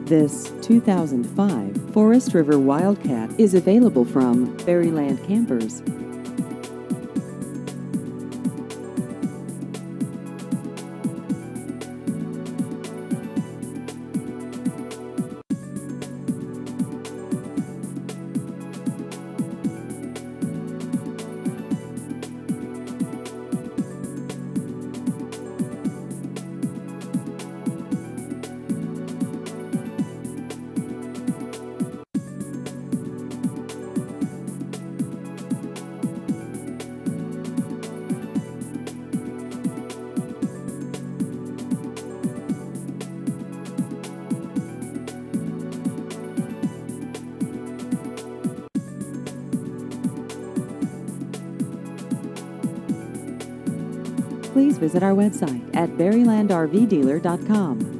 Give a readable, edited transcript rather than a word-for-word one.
This 2005 Forest River Wildcat is available from Berryland Campers. Please visit our website at berrylandrvdealer.com.